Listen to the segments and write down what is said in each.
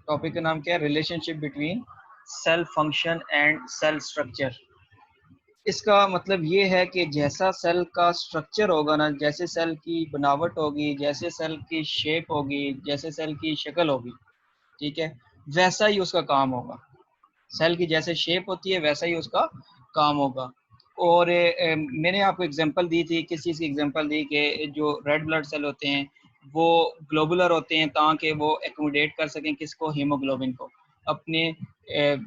Topic का नाम क्या है? Relationship between cell function and cell structure. इसका मतलब ये है कि जैसा सेल का स्ट्रक्चर होगा ना, जैसे सेल की बनावट होगी, जैसे सेल की शेप होगी, जैसे सेल की शक्ल होगी, ठीक है, वैसा ही उसका काम होगा। सेल की जैसे शेप होती है वैसा ही उसका काम होगा। और मैंने आपको एग्जांपल दी थी, किस चीज़ की एग्जांपल दी कि जो रेड ब्लड सेल होते हैं वो ग्लोबुलर होते हैं ताकि वो एकोमोडेट कर सकें किसको? हीमोग्लोबिन को। अपने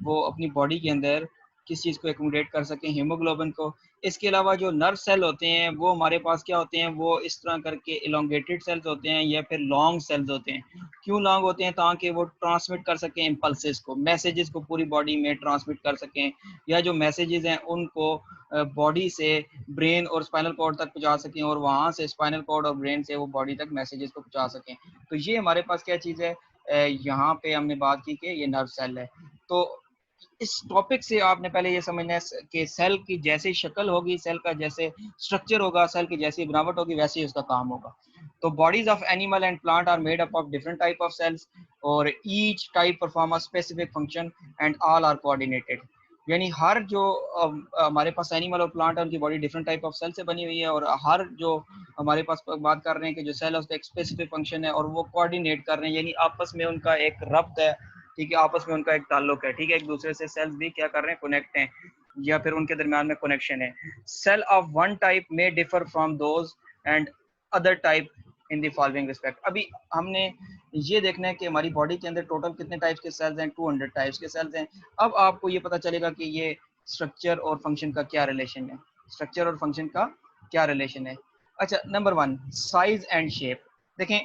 वो अपनी बॉडी के अंदर किस चीज़ को एकोमोडेट कर सकें? हीमोग्लोबिन को। इसके अलावा जो नर्व सेल होते हैं वो हमारे पास क्या होते हैं? वो इस तरह करके इलोंगेटेड सेल्स होते हैं या फिर लॉन्ग सेल्स होते हैं। क्यों लॉन्ग होते हैं? ताकि वो ट्रांसमिट कर सकें इम्पल्सेस को, मैसेजेस को पूरी बॉडी में ट्रांसमिट कर सकें, या जो मैसेजेस हैं उनको बॉडी से ब्रेन और स्पाइनल कॉर्ड तक पहुंचा सकें और वहाँ से स्पाइनल कॉर्ड और ब्रेन से वो बॉडी तक मैसेजेस को पहुंचा सकें। तो ये हमारे पास क्या चीज़ है? यहाँ पे हमने बात की कि ये नर्व सेल है। तो इस टॉपिक से आपने पहले ये समझना है कि सेल की जैसी शक्ल होगी, सेल का जैसे स्ट्रक्चर होगा, सेल की जैसी बनावट होगी, वैसे ही उसका काम होगा। तो bodies of animal and plant are made up of different type of cells और each type perform a specific function and all are coordinated. यानी हर जो हमारे पास एनिमल और प्लांट है उनकी body different type of cell से बनी हुई है, और हर जो हमारे पास बात कर रहे हैं कि जो सेल है उसका एक स्पेसिफिक फंक्शन है और वो कोऑर्डिनेट कर रहे हैं, यानी आपस में उनका एक रब्त है, ठीक है, आपस में उनका एक ताल्लुक है, ठीक है, एक दूसरे से सेल्स भी क्या कर रहे हैं? कनेक्ट हैं, या फिर उनके दरमियान में कनेक्शन है। सेल ऑफ वन टाइप में differ from those and other type in the following respect. अभी हमने ये देखना है कि हमारी बॉडी के अंदर टोटल कितने टाइप्स के सेल्स हैं? 200 टाइप्स के सेल्स हैं। अब आपको ये पता चलेगा कि ये स्ट्रक्चर और फंक्शन का क्या रिलेशन है, स्ट्रक्चर और फंक्शन का क्या रिलेशन है। अच्छा, नंबर 1, साइज एंड शेप। देखें,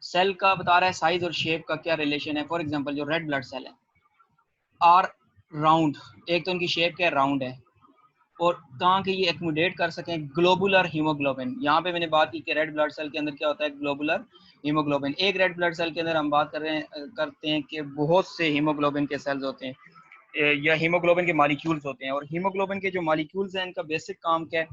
सेल का बता रहा है साइज और शेप का क्या रिलेशन है। फॉर एग्जांपल जो रेड ब्लड सेल है आर राउंड, एक तो इनकी शेप क्या है? राउंड है, और ताकि ये एकोमोडेट कर सकें ग्लोबुलर हीमोग्लोबिन। यहाँ पे मैंने बात की कि रेड ब्लड सेल के अंदर क्या होता है? Globular haemoglobin. एक रेड ब्लड सेल के अंदर हम बात कर रहे हैं करते हैं कि बहुत से हीमोग्लोबिन के सेल्स होते हैं, या हीमोग्लोबिन के मॉलिक्यूल्स होते हैं। और हीमोग्लोबिन के जो मॉलिक्यूल्स हैं इनका बेसिक काम क्या है?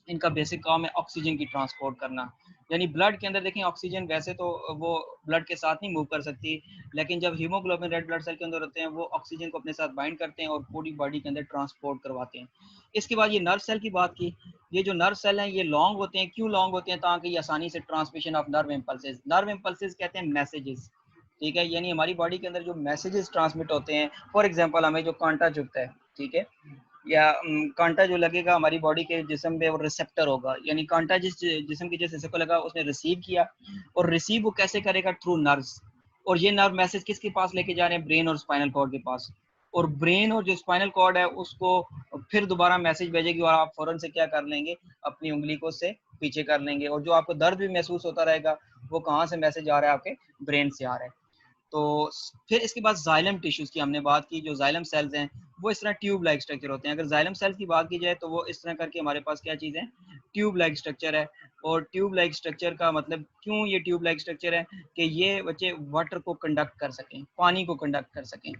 इनका बेसिक काम है ऑक्सीजन की ट्रांसपोर्ट करना। यानी ब्लड के अंदर देखें, ऑक्सीजन वैसे तो वो ब्लड के साथ नहीं मूव कर सकती, लेकिन जब हीमोग्लोबिन रेड ब्लड सेल के अंदर होते हैं वो ऑक्सीजन को अपने साथ बाइंड करते हैं और पूरी बॉडी के अंदर ट्रांसपोर्ट करवाते हैं। इसके बाद ये नर्व सेल की बात की। ये जो नर्व सेल हैं ये लॉन्ग होते हैं। क्यों लॉन्ग होते हैं? ताकि ये आसानी से transmission of nerve impulses, nerve impulses कहते हैं मैसेजेस, ठीक है, यानी हमारी बॉडी के अंदर जो मैसेजेस ट्रांसमिट होते हैं। फॉर एग्जांपल हमें जो कांटा चुभता है, ठीक है, या कांटा जो लगेगा हमारी बॉडी के जिस्म पे वो रिसेप्टर होगा, यानी कांटा जिस जिस्म के जिस हिस्से को लगा उसने रिसीव किया, और रिसीव वो कैसे करेगा? Through nerves. और ये नर्व मैसेज किसके पास लेके जा रहे हैं? ब्रेन और स्पाइनल कॉर्ड के पास। और ब्रेन और जो स्पाइनल कॉर्ड है उसको फिर दोबारा मैसेज भेजेगी और आप फौरन से क्या कर लेंगे? अपनी उंगली को से पीछे कर लेंगे, और जो आपको दर्द भी महसूस होता रहेगा वो कहाँ से मैसेज आ रहा है? आपके ब्रेन से आ रहा है। तो फिर इसके बाद जाइलम टिश्यूज की हमने बात की। जो जाइलम सेल्स हैं वो इस तरह ट्यूब लाइक स्ट्रक्चर होते हैं। अगर जाइलम सेल्स की बात की जाए तो वो इस तरह करके हमारे पास क्या चीज़ है? ट्यूब लाइक स्ट्रक्चर है। और ट्यूब लाइक स्ट्रक्चर का मतलब, क्यों ये ट्यूब लाइक स्ट्रक्चर है? कि ये बच्चे वाटर को कंडक्ट कर सकें, पानी को कंडक्ट कर सकें।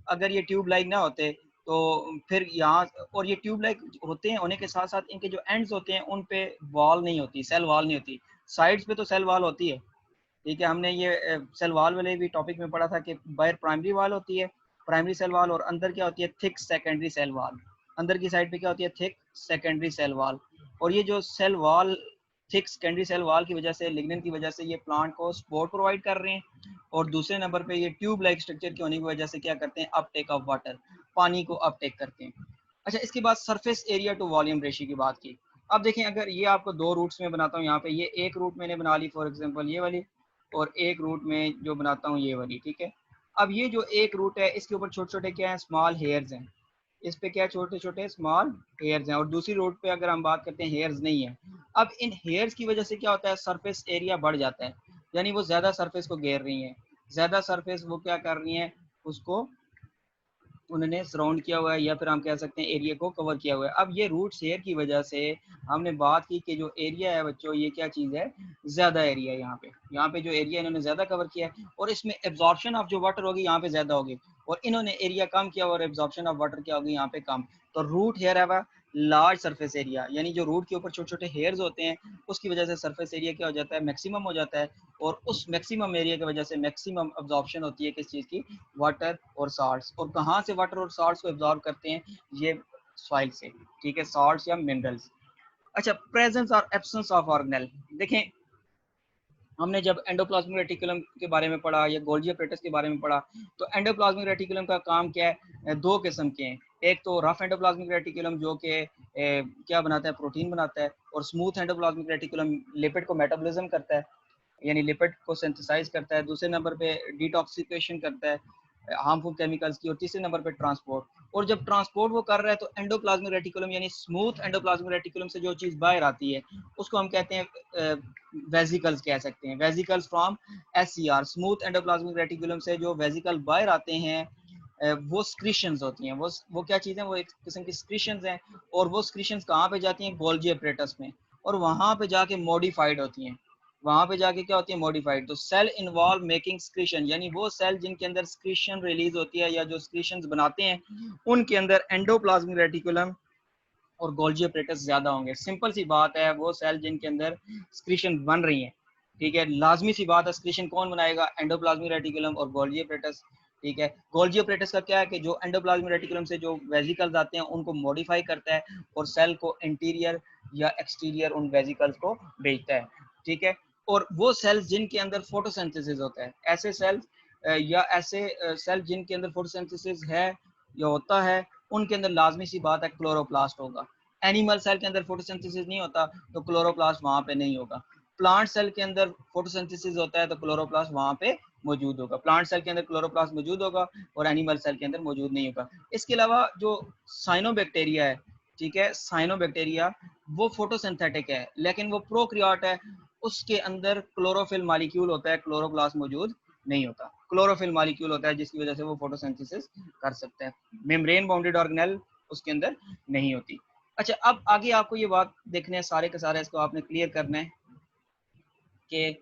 अगर ये ट्यूब लाइक ना होते तो फिर यहाँ, और ये ट्यूब लाइक होते हैं होने के साथ साथ इनके जो एंड्स होते हैं उन पे वॉल नहीं होती, सेल वॉल नहीं होती। साइड्स पे तो सेल वॉल होती है, ठीक है, हमने ये सेल वॉल वाले भी टॉपिक में पढ़ा था कि बाहर प्राइमरी वॉल होती है, प्राइमरी सेल वॉल, और अंदर क्या होती है? Thick secondary cell wall. अंदर की साइड पे क्या होती है? Thick secondary cell wall. और ये जो cell wall, thick secondary cell wall की वजह से, लिग्निन की वजह से ये प्लांट को सपोर्ट प्रोवाइड कर रहे हैं। और दूसरे नंबर पे ये ट्यूब लाइक स्ट्रक्चर के होने की वजह से क्या करते हैं? अपटेक ऑफ वाटर, पानी को अपटेक करते हैं। अच्छा, इसके बाद surface area to volume ratio की बात की। अब देखें, अगर ये आपको दो रूट्स में बनाता हूँ, यहाँ पे ये एक रूट मैंने बना ली फॉर एग्जांपल ये वाली, और एक रूट में जो बनाता हूँ ये वाली, ठीक है। अब ये जो एक रूट है इसके ऊपर छोटे छोटे क्या है? स्मॉल हेयर्स हैं। इस पे क्या छोटे छोटे स्मॉल हेयर्स हैं, और दूसरी रूट पे अगर हम बात करते हैं हेयर्स नहीं है। अब इन हेयर्स की वजह से क्या होता है? सरफेस एरिया बढ़ जाता है, यानी वो ज्यादा सरफेस को घेर रही है, ज्यादा सरफेस वो क्या कर रही है? उसको उन्होंने सराउंड किया हुआ है, या फिर हम कह सकते हैं एरिया को कवर किया हुआ है। अब ये रूट शेयर की वजह से हमने बात की कि जो एरिया है बच्चों, ये क्या चीज़ है? ज़्यादा एरिया है। यहाँ पे जो एरिया इन्होंने ज़्यादा कवर किया है, और इसमें एब्जॉर्प्शन ऑफ जो वाटर होगी यहाँ पे ज़्यादा होगी, और इन्होंने एरिया कम किया और एब्जॉर्प्शन ऑफ वाटर क्या होगी? यहाँ पे कम। तो रूट हेयर है लार्ज सरफेस एरिया, यानी जो रूट के ऊपर छोटे छोटे हेयर्स होते हैं उसकी वजह से सरफेस एरिया क्या हो जाता है, मैक्सिमम हो जाता है, और उस मैक्सिमम एरिया की वजह से मैक्सिमम अब्जॉर्प्शन होती है किस चीज़ की, वाटर और साल्ट्स। और कहाँ से वाटर और साल्ट्स को एब्जॉर्ब करते हैं, ये सॉइल से, ठीक है, साल्ट्स या मिनरल्स। अच्छा, प्रेजेंस और एब्सेंस ऑफ ऑर्गेनेल, देखें हमने जब एंडोप्लाज्मिक रेटिकुलम के बारे में पढ़ा या गोल्जी अपरेटस के बारे में पढ़ा, तो एंडोप्लाज्मिक रेटिकुलम का काम क्या है, दो किस्म के हैं। एक तो रफ एंडोप्लाज्मिक रेटिकुलम जो कि क्या बनाता है, प्रोटीन बनाता है, और स्मूथ एंडोप्लाज्मिक रेटिकुलम लिपिड को मेटाबॉलिज्म करता है, यानी लिपिड को सिंथेसाइज करता है। दूसरे नंबर पे डिटॉक्सिफिकेशन करता है हार्मफुल केमिकल्स की, और तीसरे नंबर पे ट्रांसपोर्ट। और जब ट्रांसपोर्ट वो कर रहा है तो एंडोप्लाज्मिक रेटिकुलम यानी स्मूथ एंडोप्लाज्मिक रेटिकुलम से जो चीज़ बाहर आती है उसको हम कहते हैं वेजिकल्स कह सकते हैं, vesicles from SCR. Smooth endoplasmic reticulum से जो वेजिकल बाहर आते हैं वो स्क्रीशंस होती हैं, वो क्या चीज़ें, वो एक किस्म की स्क्रीशंस हैं, और वो स्क्रीशंस कहाँ पे जाती हैं, गोल्जी अपरेटस में, और वहाँ पे जाके मॉडिफाइड होती हैं, वहां पे जाके क्या होती है, मॉडिफाइड। तो सेल इन्वॉल्व मेकिंग स्क्रीशन, यानी वो सेल जिनके अंदर स्क्रीशन रिलीज होती है या जो स्क्रीशन बनाते हैं उनके अंदर एंडोप्लाज्मिक रेटिकुलम और गोल्जी अपरेटस ज्यादा होंगे। सिंपल सी बात है, वो सेल जिनके अंदर स्क्रीशन बन रही है, ठीक है, लाजमी सी बात है, स्क्रीशन कौन बनाएगा, एंडोप्लाज्मिक रेटिकुलम और गोल्जी अपरेटस, ठीक है। गोल्जी अपरेटस का क्या है कि जो एंडोप्लाज्मिक रेटिकुलम से जो वेजिकल्स आते हैं उनको मॉडिफाई करता है और सेल को इंटीरियर या एक्सटीरियर उन वेजिकल्स को भेजता है, ठीक है। और वो सेल्स जिनके अंदर फोटोसिंथेसिस होता है, ऐसे सेल्स या ऐसे सेल जिनके अंदर फोटोसिंथेसिस है या होता है, उनके अंदर लाजमी सी बात है क्लोरोप्लास्ट होगा। एनिमल सेल के अंदर फोटोसिंथेसिस नहीं होता तो क्लोरोप्लास्ट वहां पे नहीं होगा। प्लांट सेल के अंदर फोटोसिंथेसिस होता है तो क्लोरोप्लास्ट वहां पे मौजूद होगा। प्लांट सेल के अंदर क्लोरोप्लास्ट मौजूद होगा और एनिमल सेल के अंदर मौजूद नहीं होगा। इसके अलावा जो साइनोबैक्टीरिया है, ठीक है, साइनोबैक्टीरिया वो फोटोसिंथेटिक है लेकिन वो प्रोकैरियोट है, उसके अंदर क्लोरोफिल मॉलिक्यूल होता है, क्लोरोप्लास्ट मौजूद नहीं होता। क्लोरोफिल मॉलिक्यूल होता है जिसकी वजह से वो फोटोसिंथेसिस कर सकते हैं। मेम्ब्रेन बाउंडेड ऑर्गेनेल उसके अंदर नहीं होती। अच्छा, अब आगे आपको ये बात देखने है, सारे के सारे इसको आपने क्लियर करना है कि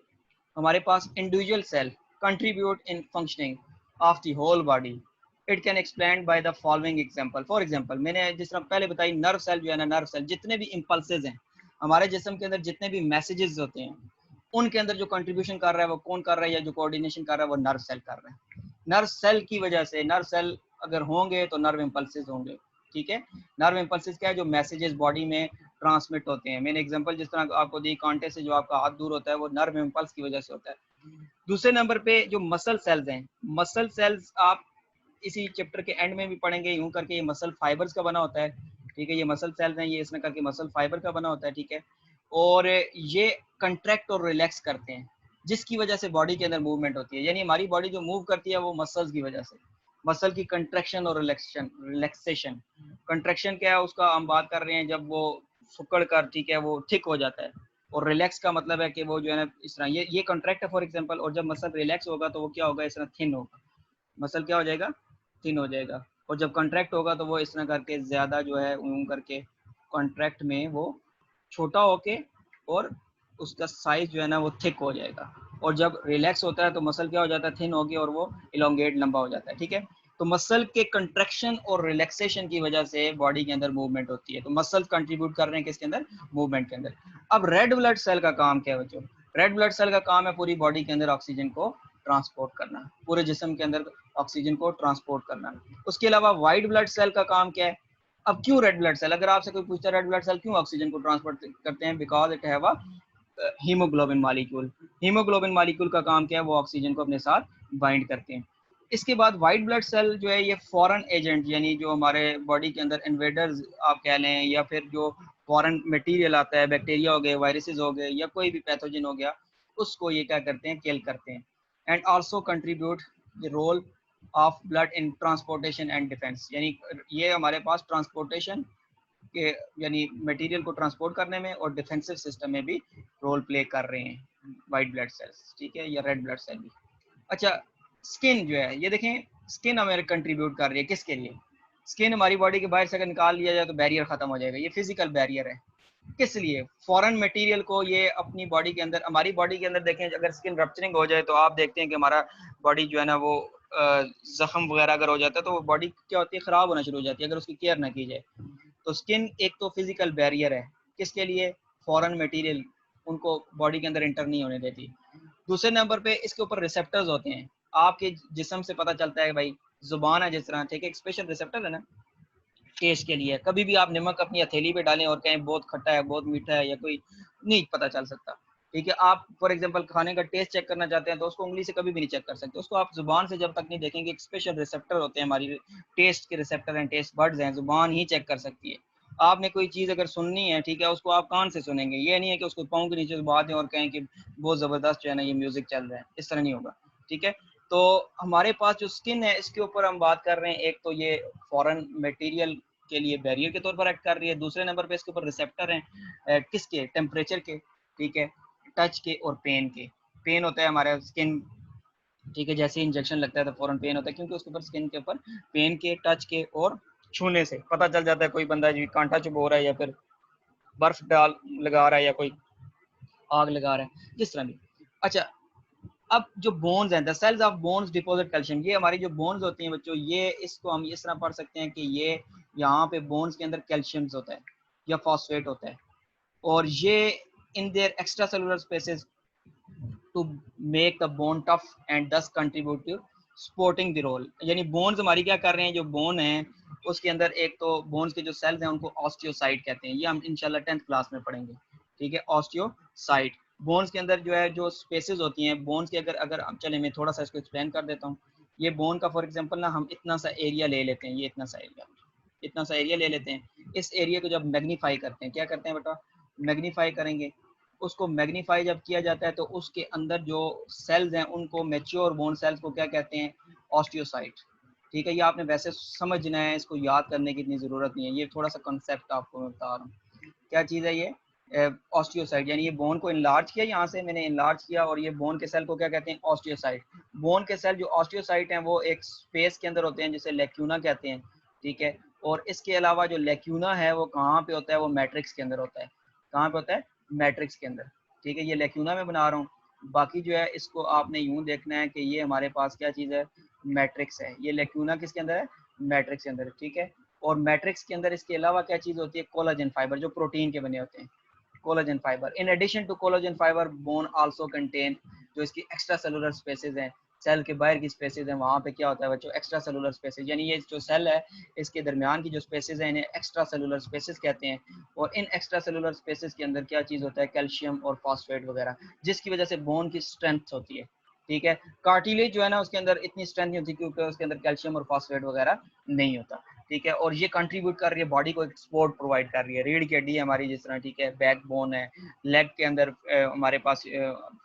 हमारे पास individual cell contribute in functioning of the whole body. It can explain by the following example. For example, मैंने जिस तरह पहले बताई, नर्व सेल जो है ना, नर्व सेल जितने भी इम्पल्सेस हैं हमारे जिस्म के अंदर, जितने भी मैसेजेस होते हैं उनके अंदर जो कंट्रीब्यूशन कर रहा है वो कौन कर रहा है, या जो कोऑर्डिनेशन कर रहा है वो नर्व सेल कर रहा है। नर्व सेल की वजह से, नर्व सेल अगर होंगे तो नर्व इम्पल्सेस होंगे, ठीक है। नर्व इम्पल्सेस क्या है, जो मैसेजेस बॉडी में ट्रांसमिट होते हैं। मैंने एग्जांपल जिस तरह आपको दी, कांटे से जो आपका हाथ दूर होता है वो नर्व इम्पल्स की वजह से होता है। दूसरे नंबर पे जो मसल सेल्स हैं, मसल सेल्स आप इसी चैप्टर के एंड में भी पढ़ेंगे, यूं करके ये मसल फाइबर्स का बना होता है, ठीक है, ये मसल सेल्स हैं, ये इसमें करके मसल फाइबर का बना होता है, ठीक है। और ये कंट्रैक्ट और रिलैक्स करते हैं जिसकी वजह से बॉडी के अंदर मूवमेंट होती है, यानी हमारी बॉडी जो मूव करती है वो मसल्स की वजह से, मसल की कंट्रैक्शन और रिलैक्सेशन। कंट्रैक्शन क्या है उसका हम बात कर रहे हैं जब वो सुकड़ कर, ठीक है, वो थिक हो जाता है, और रिलैक्स का मतलब है कि वो जो है ना इस तरह ये कंट्रैक्ट है फॉर एग्जांपल, और जब मसल रिलैक्स होगा तो वो क्या होगा, इस तरह थिन होगा, मसल क्या हो जाएगा, थिन हो जाएगा। और जब कंट्रैक्ट होगा तो वो इस तरह करके ज्यादा जो है ऊं करके कॉन्ट्रैक्ट में वो छोटा होके और उसका साइज जो है ना वो थिक हो जाएगा। और जब रिलैक्स होता है तो मसल क्या हो जाता है, थिन होगी और वो इलोंगेट लंबा हो जाता है, ठीक है। तो मसल के कंट्रैक्शन और रिलैक्सेशन की वजह से बॉडी के अंदर मूवमेंट होती है, तो मसल कंट्रीब्यूट कर रहे हैं किसके अंदर, मूवमेंट के अंदर। अब रेड ब्लड सेल का काम क्या है बच्चों, रेड ब्लड सेल का काम है पूरी बॉडी के अंदर ऑक्सीजन को ट्रांसपोर्ट करना, पूरे जिस्म के अंदर ऑक्सीजन को ट्रांसपोर्ट करना। उसके अलावा व्हाइट ब्लड सेल का काम क्या है, अब क्यों रेड ब्लड सेल, अगर आपसे कोई पूछता है रेड ब्लड सेल क्यों ऑक्सीजन को ट्रांसपोर्ट करते हैं, because it have a haemoglobin molecule. Haemoglobin molecule का काम क्या है, वो ऑक्सीजन को अपने साथ बाइंड करते हैं। इसके बाद व्हाइट ब्लड सेल जो है ये फॉरेन एजेंट, यानी जो हमारे बॉडी के अंदर इन्वेडर्स आप कह लें, या फिर जो फॉरेन मटेरियल आता है, बैक्टीरिया हो गए, वायरसेस हो गए, या कोई भी पैथोजन हो गया, उसको ये क्या करते हैं, किल करते हैं। And also contribute the role of blood in transportation and defence, यानी ये हमारे पास ट्रांसपोर्टेशन के यानी मटेरियल को ट्रांसपोर्ट करने में और डिफेंसिव सिस्टम में भी रोल प्ले कर रहे हैं वाइट ब्लड सेल्स, ठीक है, या रेड ब्लड सेल भी। अच्छा, स्किन जो है ये देखें, स्किन हमें कंट्रीब्यूट कर रही है किसके लिए, स्किन हमारी बॉडी के बाहर से अगर निकाल लिया जाए तो बैरियर खत्म हो जाएगा, ये फिजिकल बैरियर है। किस लिए, फॉरेन मटेरियल को ये अपनी बॉडी के अंदर, हमारी बॉडी के अंदर देखें अगर स्किन रप्चरिंग हो जाए तो आप देखते हैं कि हमारा बॉडी जो है ना वो जख्म वगैरह अगर हो जाता है तो वो बॉडी क्या होती है, खराब होना शुरू हो जाती है अगर उसकी केयर ना की जाए। तो स्किन एक तो फिजिकल बैरियर है, किसके लिए? फॉरेन मटेरियल उनको बॉडी के अंदर इंटर नहीं होने देती। दूसरे नंबर पे इसके ऊपर रिसेप्टर्स होते हैं, आपके जिस्म से पता चलता है भाई, जुबान है जिस तरह, ठीक है, एक स्पेशल रिसेप्टर है ना टेस्ट के लिए। कभी भी आप नमक अपनी हथेली पे डालें और कहें बहुत खट्टा है, बहुत मीठा है, या कोई नहीं पता चल सकता, ठीक है। आप फॉर एग्जांपल खाने का टेस्ट चेक करना चाहते हैं तो उसको उंगली से कभी भी नहीं चेक कर सकते, उसको आप जुबान से जब तक नहीं देखेंगे। एक स्पेशल रिसेप्टर होते हैं, हमारी टेस्ट के रिसेप्टर हैं, टेस्ट बर्ड्स हैं, जुबान ही चेक कर सकती है। आपने कोई चीज़ अगर सुननी है, ठीक है, उसको आप कान से सुनेंगे, ये नहीं है कि उसको पाँव के नीचे दबा दें और कहें कि बहुत ज़बरदस्त जो है ना ये म्यूज़िक चल रहा है, इस तरह नहीं होगा, ठीक है। तो हमारे पास जो स्किन है इसके ऊपर हम बात कर रहे हैं, एक तो ये फॉरेन मटेरियल के लिए बैरियर के तौर पर एक्ट कर रही है, दूसरे नंबर पे इसके ऊपर रिसेप्टर हैं किसके? टेम्परेचर के, ठीक है, टच के और पेन के। पेन होता है हमारा स्किन, ठीक है, जैसे इंजेक्शन लगता है तो फौरन पेन होता है, क्योंकि उसके ऊपर स्किन के ऊपर पेन के, टच के और छूने से पता चल जाता है कोई बंदा जी कांटा चुभ हो रहा है या फिर बर्फ डाल लगा रहा है या कोई आग लगा रहा है, जिस तरह भी। अच्छा, अब जो बोन्स हैं, the cells of bones deposit calcium, ये हमारी जो बोन्स होती हैं बच्चों, ये इसको हम इस तरह पढ़ सकते हैं कि ये यहाँ पे बोन्स के अंदर कैल्शियम होता है या फॉस्फेट होता है, और ये in their extra cellular spaces to make the bone tough and thus contribute to supporting the role. यानी बोन्स हमारी क्या कर रहे हैं, जो बोन है उसके अंदर एक तो बोन्स के जो सेल्स हैं उनको ऑस्टियोसाइट कहते हैं, ये हम इंशाल्लाह 10th क्लास में पढ़ेंगे, ठीक है, ऑस्टियोसाइट। बोन्स के अंदर जो है जो स्पेसेस होती हैं बोन्स के, अगर अगर चले मैं थोड़ा सा इसको एक्सप्लेन कर देता हूँ। ये बोन का फॉर एग्जांपल ना हम इतना सा एरिया ले लेते हैं, ये इतना सा एरिया ले लेते हैं। इस एरिया को जब मैग्नीफाई करते हैं, क्या करते हैं बेटा, मैग्नीफाई करेंगे। उसको मैग्नीफाई जब किया जाता है तो उसके अंदर जो सेल्स हैं उनको, मैच्योर बोन सेल्स को क्या कहते हैं? ऑस्टियोसाइट, ठीक है। ये आपने वैसे समझना है, इसको याद करने की इतनी ज़रूरत नहीं है, ये थोड़ा सा कंसेप्ट आपको मैं बता रहा हूँ। क्या चीज़ है ये? ऑस्टियोसाइट, यानी ये बोन को इनलार्ज किया, यहाँ से मैंने इनलार्ज किया, और ये बोन के सेल को क्या कहते हैं? ऑस्टियोसाइट। बोन के सेल जो ऑस्टियोसाइट हैं वो एक स्पेस के अंदर होते हैं जिसे लेक्यूना कहते हैं, ठीक है। और इसके अलावा जो लेक्यूना है वो कहाँ पे होता है? वो मैट्रिक्स के अंदर होता है। कहाँ पे होता है? मैट्रिक्स के अंदर, ठीक है। ये लेक्यूना में बना रहा हूँ, बाकी जो है इसको आपने यूं देखना है कि ये हमारे पास क्या चीज़ है? मैट्रिक्स है। ये लेक्यूना किसके अंदर है? मैट्रिक्स के अंदर, ठीक है। और मैट्रिक्स के अंदर इसके अलावा क्या चीज़ होती है? कोलाजन फाइबर, जो प्रोटीन के बने होते हैं, collagen fibre. In addition to collagen fibre, bone also contain, जो इसकी एक्स्ट्रा सेलुलर स्पेसेस हैं, सेल के बाहर की स्पेसेस हैं, वहाँ पे क्या होता है बच्चों? एक्स्ट्रा सेलुलर स्पेसेस, यानी ये जो सेल है इसके दरमियान की जो स्पेसेस हैं इन्हें एक्स्ट्रा सेलुलर स्पेसेस कहते हैं। और इन एक्स्ट्रा सेलुलर स्पेसेस के अंदर क्या चीज़ होता है? कैल्शियम और फॉस्फेट वगैरह, जिसकी वजह से बोन की स्ट्रेंथ होती है, ठीक है। कार्टिलेज जो है ना उसके अंदर इतनी स्ट्रेंथ नहीं होती क्योंकि उसके अंदर कैल्शियम और फॉस्फेट वगैरह नहीं होता, ठीक है। और ये कंट्रीब्यूट कर रही है बॉडी को, एक सपोर्ट प्रोवाइड कर रही है। रीढ़ की हड्डी है हमारी जिस तरह, ठीक है, बैक बोन है, लेग के अंदर हमारे पास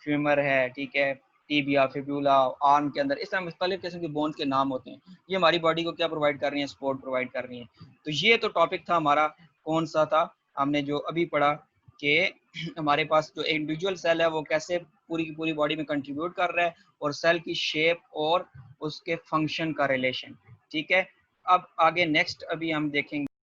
फ्यूमर है, ठीक है, टीबिया, फिब्यूला, आर्म के अंदर, इस तरह मुख्तलिफ किस्म के बोन्स के नाम होते हैं। ये हमारी बॉडी को क्या प्रोवाइड कर रही है? सपोर्ट प्रोवाइड कर रही है। तो ये तो टॉपिक था हमारा, कौन सा था? हमने जो अभी पढ़ा कि हमारे पास जो इंडिविजुअल सेल है वो कैसे पूरी की पूरी बॉडी में कंट्रीब्यूट कर रहा है, और सेल की शेप और उसके फंक्शन का रिलेशन, ठीक है। अब आगे नेक्स्ट अभी हम देखेंगे।